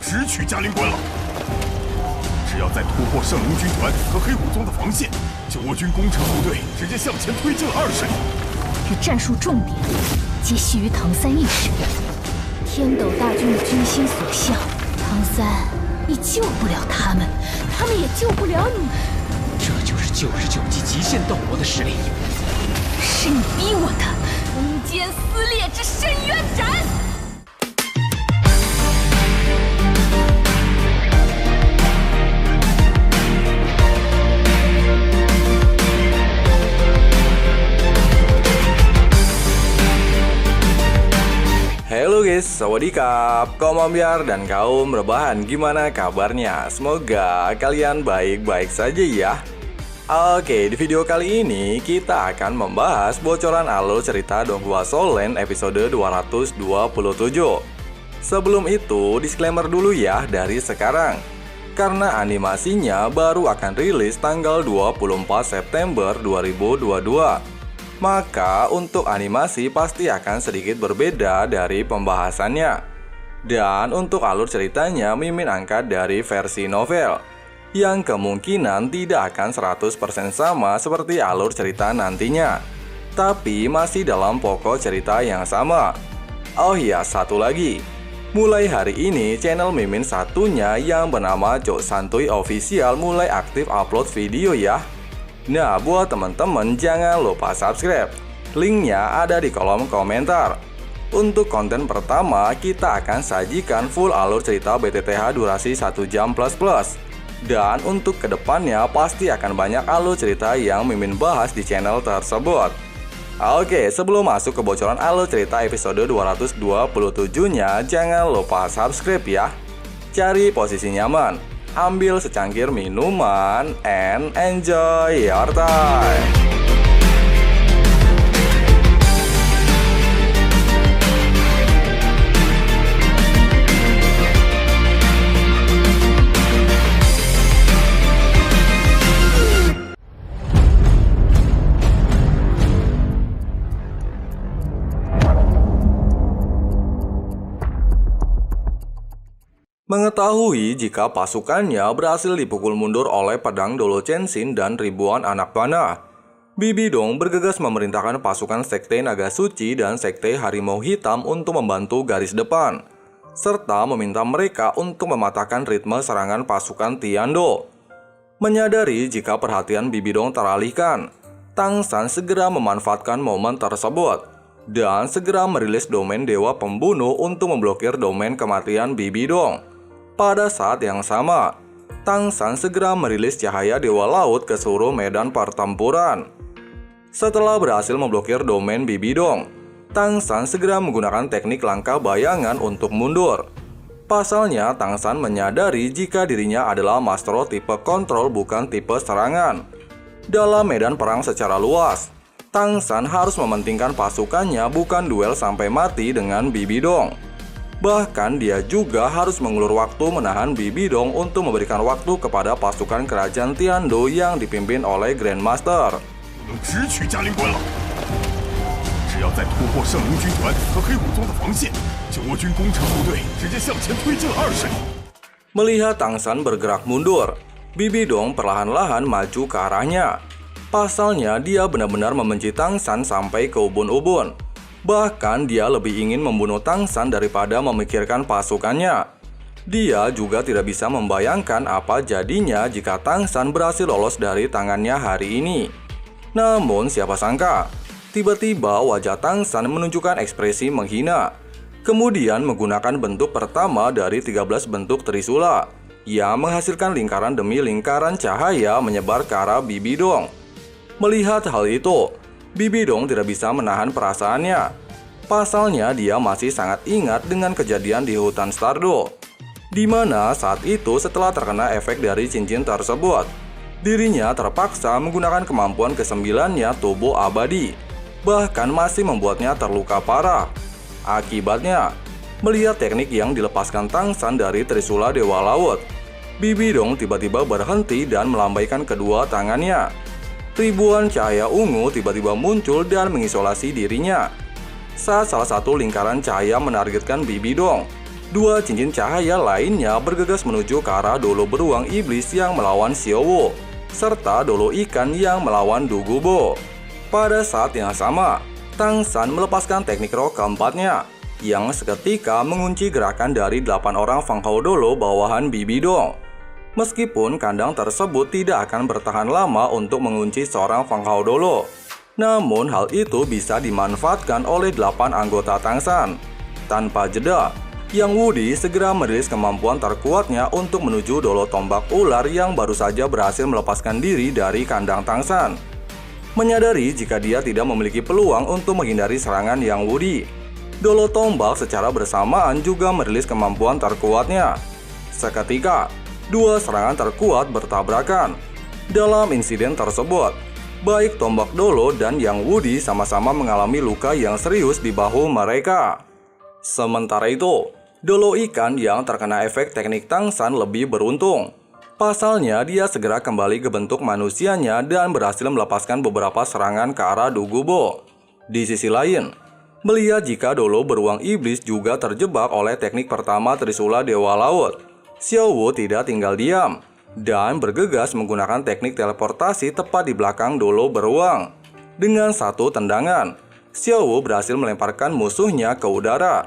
直取嘉陵关了。只要再突破圣灵军团和黑武宗的防线，就我军攻城部队直接向前推进了20里。这战术重点皆系于唐三一身。天斗大军的军心所向，唐三，你救不了他们，他们也救不了你。这就是99级极限斗罗的实力。是你逼我的，空间撕裂之深渊斩。Halo guys, sawadikap, kaum ambyar dan kaum rebahan, gimana kabarnya? Semoga kalian baik-baik saja ya. Oke, di video kali ini kita akan membahas bocoran alur cerita Donghua Souls episode 227. Sebelum itu, disclaimer dulu ya dari sekarang. Karena animasinya baru akan rilis tanggal 24 September 2022. Maka untuk animasi pasti akan sedikit berbeda dari pembahasannya. Dan untuk alur ceritanya Mimin angkat dari versi novel, yang kemungkinan tidak akan 100% sama seperti alur cerita nantinya, tapi masih dalam pokok cerita yang sama. Oh iya, satu lagi. Mulai hari ini channel Mimin satunya yang bernama Cok Santuy Official mulai aktif upload video ya. Nah, buat teman-teman jangan lupa subscribe. Linknya ada di kolom komentar. Untuk konten pertama, kita akan sajikan full alur cerita BTTH durasi 1 jam plus. Dan untuk kedepannya pasti akan banyak alur cerita yang Mimin bahas di channel tersebut. Oke, sebelum masuk ke bocoran alur cerita episode 227-nya, jangan lupa subscribe ya. Cari posisi nyaman, ambil secangkir minuman, and enjoy your time. Mengetahui jika pasukannya berhasil dipukul mundur oleh pedang Dolo Chenshin dan ribuan anak panah, Bibi Dong bergegas memerintahkan pasukan Sekte Naga Suci dan Sekte Harimau Hitam untuk membantu garis depan, serta meminta mereka untuk mematahkan ritme serangan pasukan Tiando. Menyadari jika perhatian Bibi Dong teralihkan, Tang San segera memanfaatkan momen tersebut dan segera merilis domain Dewa Pembunuh untuk memblokir domain kematian Bibi Dong. Pada saat yang sama, Tang San segera merilis cahaya Dewa Laut ke seluruh medan pertempuran. Setelah berhasil memblokir domain Bibi Dong, Tang San segera menggunakan teknik langkah bayangan untuk mundur. Pasalnya, Tang San menyadari jika dirinya adalah Mastro tipe kontrol bukan tipe serangan. Dalam medan perang secara luas, Tang San harus mementingkan pasukannya bukan duel sampai mati dengan Bibi Dong. Bahkan dia juga harus mengulur waktu menahan Bibi Dong untuk memberikan waktu kepada pasukan kerajaan Tiando yang dipimpin oleh Grandmaster. 能直取嘉陵关了。只要再突破圣灵军团和黑武宗的防线，就我军攻城部队直接向前推进了20里。 Melihat Tang San bergerak mundur, Bibi Dong perlahan-lahan maju ke arahnya. Pasalnya dia benar-benar membenci Tang San sampai ke ubun-ubun. Bahkan dia lebih ingin membunuh Tang San daripada memikirkan pasukannya. Dia juga tidak bisa membayangkan apa jadinya jika Tang San berhasil lolos dari tangannya hari ini. Namun siapa sangka, tiba-tiba wajah Tang San menunjukkan ekspresi menghina. Kemudian menggunakan bentuk pertama dari 13 bentuk Trisula yang menghasilkan lingkaran demi lingkaran cahaya menyebar ke arah Bibi Dong. Melihat hal itu, Bibi Dong tidak bisa menahan perasaannya. Pasalnya dia masih sangat ingat dengan kejadian di hutan Stardo, di mana saat itu setelah terkena efek dari cincin tersebut, dirinya terpaksa menggunakan kemampuan kesembilannya Tubuh Abadi, bahkan masih membuatnya terluka parah. Akibatnya, melihat teknik yang dilepaskan Tang San dari Trisula Dewa Laut, Bibi Dong tiba-tiba berhenti dan melambaikan kedua tangannya. Ribuan cahaya ungu tiba-tiba muncul dan mengisolasi dirinya. Saat salah satu lingkaran cahaya menargetkan Bibi Dong, Dua cincin cahaya lainnya bergegas menuju ke arah Dolo beruang iblis yang melawan Xiaowu, serta Dolo ikan yang melawan Dugubo. Pada saat yang sama, Tang San melepaskan teknik roh keempatnya, yang seketika mengunci gerakan dari 8 orang Fang Hao Dolo bawahan Bibi Dong. Meskipun kandang tersebut tidak akan bertahan lama untuk mengunci seorang Fang Hao Dolo, namun hal itu bisa dimanfaatkan oleh 8 anggota Tang San. Tanpa jeda, Yang Wudi segera merilis kemampuan terkuatnya untuk menuju Dolo tombak ular yang baru saja berhasil melepaskan diri dari kandang Tang San. Menyadari jika dia tidak memiliki peluang untuk menghindari serangan Yang Wudi, Dolo tombak secara bersamaan juga merilis kemampuan terkuatnya. Seketika, dua serangan terkuat bertabrakan. Dalam insiden tersebut, baik tombak Dolo dan Yang Wudi sama-sama mengalami luka yang serius di bahu mereka. Sementara itu, Dolo ikan yang terkena efek teknik Tang San lebih beruntung. Pasalnya, dia segera kembali ke bentuk manusianya dan berhasil melepaskan beberapa serangan ke arah Dugubo. Di sisi lain, melihat jika Dolo beruang iblis juga terjebak oleh teknik pertama Trisula Dewa Laut, Xiaowu tidak tinggal diam dan bergegas menggunakan teknik teleportasi tepat di belakang Dolo beruang. Dengan satu tendangan, Xiaowu berhasil melemparkan musuhnya ke udara.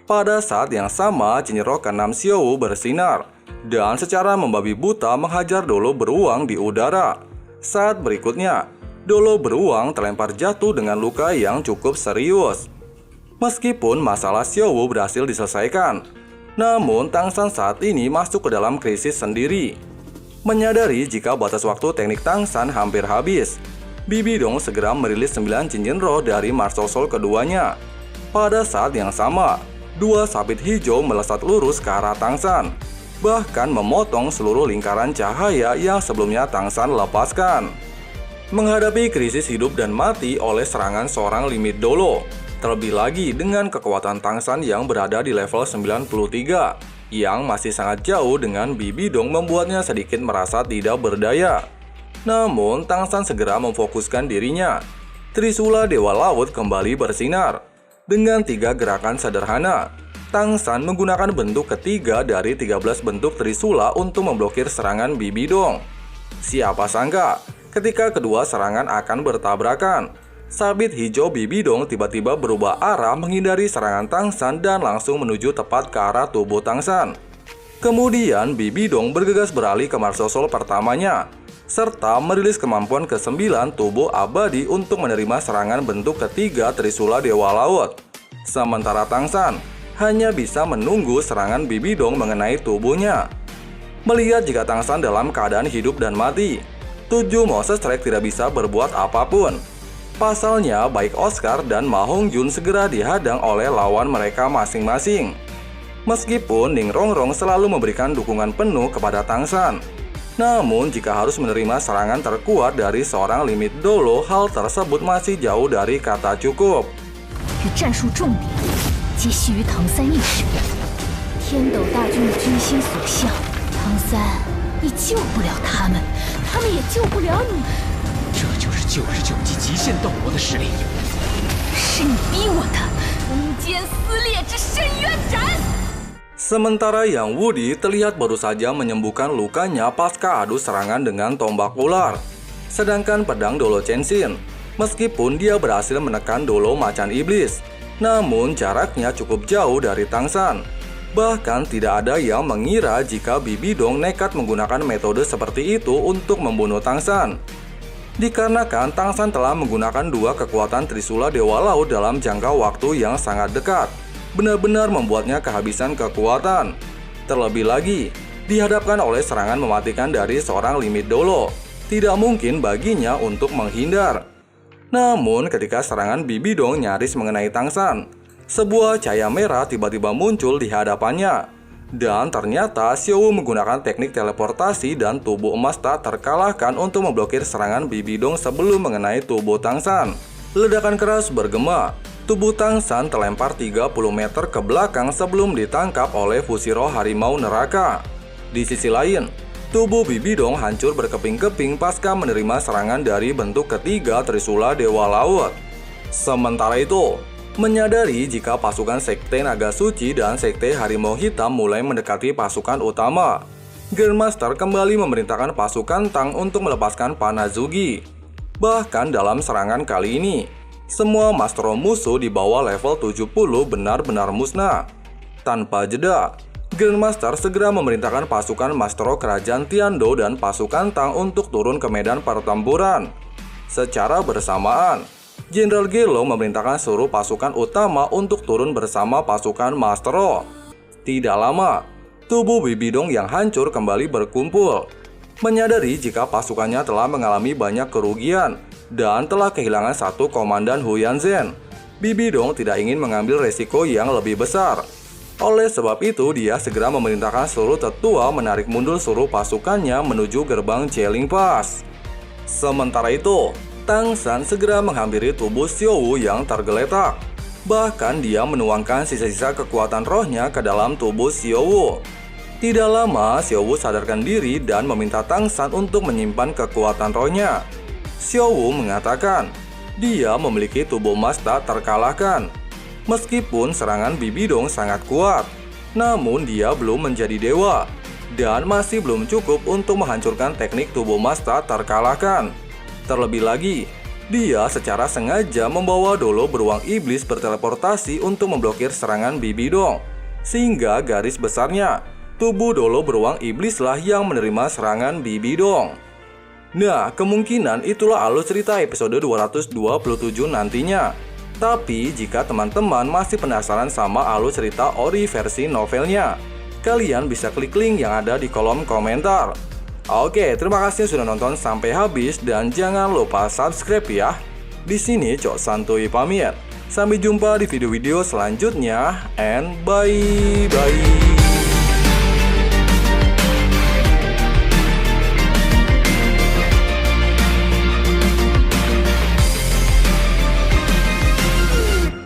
Pada saat yang sama, cincin roh ke-6 Xiaowu bersinar dan secara membabi buta menghajar Dolo beruang di udara. Saat berikutnya, Dolo beruang terlempar jatuh dengan luka yang cukup serius. Meskipun masalah Xiaowu berhasil diselesaikan, namun Tang San saat ini masuk ke dalam krisis sendiri. Menyadari jika batas waktu teknik Tang San hampir habis, Bibi Dong segera merilis 9 cincin roh dari Martial Soul keduanya. Pada saat yang sama, dua sabit hijau melesat lurus ke arah Tang San, bahkan memotong seluruh lingkaran cahaya yang sebelumnya Tang San lepaskan. Menghadapi krisis hidup dan mati oleh serangan seorang limit Dolo, terlebih lagi dengan kekuatan Tang San yang berada di level 93, yang masih sangat jauh dengan Bibi Dong membuatnya sedikit merasa tidak berdaya. Namun, Tang San segera memfokuskan dirinya. Trisula Dewa Laut kembali bersinar. Dengan 3 gerakan sederhana, Tang San menggunakan bentuk ketiga dari 13 bentuk Trisula untuk memblokir serangan Bibi Dong. Siapa sangka, ketika kedua serangan akan bertabrakan, sabit hijau Bibi Dong tiba-tiba berubah arah menghindari serangan Tang San dan langsung menuju tepat ke arah tubuh Tang San. Kemudian Bibi Dong bergegas beralih ke Martial Soul pertamanya, serta merilis kemampuan ke-9 tubuh abadi untuk menerima serangan bentuk ketiga Trisula Dewa Laut. Sementara Tang San hanya bisa menunggu serangan Bibi Dong mengenai tubuhnya. Melihat jika Tang San dalam keadaan hidup dan mati, 7 Moses Strike tidak bisa berbuat apapun. Pasalnya, baik Oscar dan Ma Hongjun segera dihadang oleh lawan mereka masing-masing. Meskipun Ning Rongrong selalu memberikan dukungan penuh kepada Tang San, namun jika harus menerima serangan terkuat dari seorang limit Dolo, hal tersebut masih jauh dari kata cukup. 与战术重点皆系于唐三一身，天斗大军的军心所向，唐三，你救不了他们，他们也救不了你。这就是99级极限斗罗的实力。是你逼我的，空间撕裂之深渊斩。 Sementara Yang Wudi terlihat baru saja menyembuhkan lukanya pasca adu serangan dengan tombak ular. Sedangkan pedang Dolo Chenshin, meskipun dia berhasil menekan Dolo Macan Iblis, namun jaraknya cukup jauh dari Tang San. Bahkan tidak ada yang mengira jika Bibi Dong nekat menggunakan metode seperti itu untuk membunuh Tang San. Dikarenakan Tang San telah menggunakan dua kekuatan Trisula Dewa Laut dalam jangka waktu yang sangat dekat, benar-benar membuatnya kehabisan kekuatan. Terlebih lagi, dihadapkan oleh serangan mematikan dari seorang limit Dolo, tidak mungkin baginya untuk menghindar. Namun ketika serangan Bibi Dong nyaris mengenai Tang San, sebuah cahaya merah tiba-tiba muncul di hadapannya. Dan ternyata Xiaowu menggunakan teknik teleportasi dan tubuh emas tak terkalahkan untuk memblokir serangan Bibi Dong sebelum mengenai tubuh Tang San. Ledakan keras bergema. Tubuh Tang San terlempar 30 meter ke belakang sebelum ditangkap oleh fusi roh harimau neraka. Di sisi lain, tubuh Bibi Dong hancur berkeping-keping pasca menerima serangan dari bentuk ketiga Trisula Dewa Laut. Sementara itu, Menyadari jika pasukan Sekte Naga Suci dan Sekte Harimau Hitam mulai mendekati pasukan utama, Grandmaster kembali memerintahkan pasukan Tang untuk melepaskan panah Zugi. Bahkan dalam serangan kali ini, semua Mastro musuh di bawah level 70 benar-benar musnah. Tanpa jeda, Grandmaster segera memerintahkan pasukan Mastro Kerajaan Tiando dan pasukan Tang untuk turun ke medan pertempuran. Secara bersamaan, Jenderal Gelo memerintahkan seluruh pasukan utama untuk turun bersama pasukan Mastro. Tidak lama, tubuh Bibidong yang hancur kembali berkumpul. Menyadari jika pasukannya telah mengalami banyak kerugian dan telah kehilangan satu komandan Huyanzhen, Bibidong tidak ingin mengambil resiko yang lebih besar. Oleh sebab itu, dia segera memerintahkan seluruh tetua menarik mundur seluruh pasukannya menuju gerbang Jieling Pass. Sementara itu, Tang San segera menghampiri tubuh Xiao Wu yang tergeletak. Bahkan dia menuangkan sisa-sisa kekuatan rohnya ke dalam tubuh Xiao Wu. Tidak lama, Xiao Wu sadarkan diri dan meminta Tang San untuk menyimpan kekuatan rohnya. Xiao Wu mengatakan, dia memiliki tubuh emas tak terkalahkan. Meskipun serangan Bibidong sangat kuat, namun dia belum menjadi dewa dan masih belum cukup untuk menghancurkan teknik tubuh emas tak terkalahkan. Terlebih lagi, dia secara sengaja membawa Dolo beruang iblis berteleportasi untuk memblokir serangan Bibidong. Sehingga garis besarnya, tubuh Dolo beruang iblislah yang menerima serangan Bibidong. Nah, kemungkinan itulah alur cerita episode 227 nantinya. Tapi jika teman-teman masih penasaran sama alur cerita ori versi novelnya, kalian bisa klik link yang ada di kolom komentar. Oke, terima kasih sudah nonton sampai habis dan jangan lupa subscribe ya. Di sini Cok Santuy pamit. Sampai jumpa di video-video selanjutnya and bye-bye.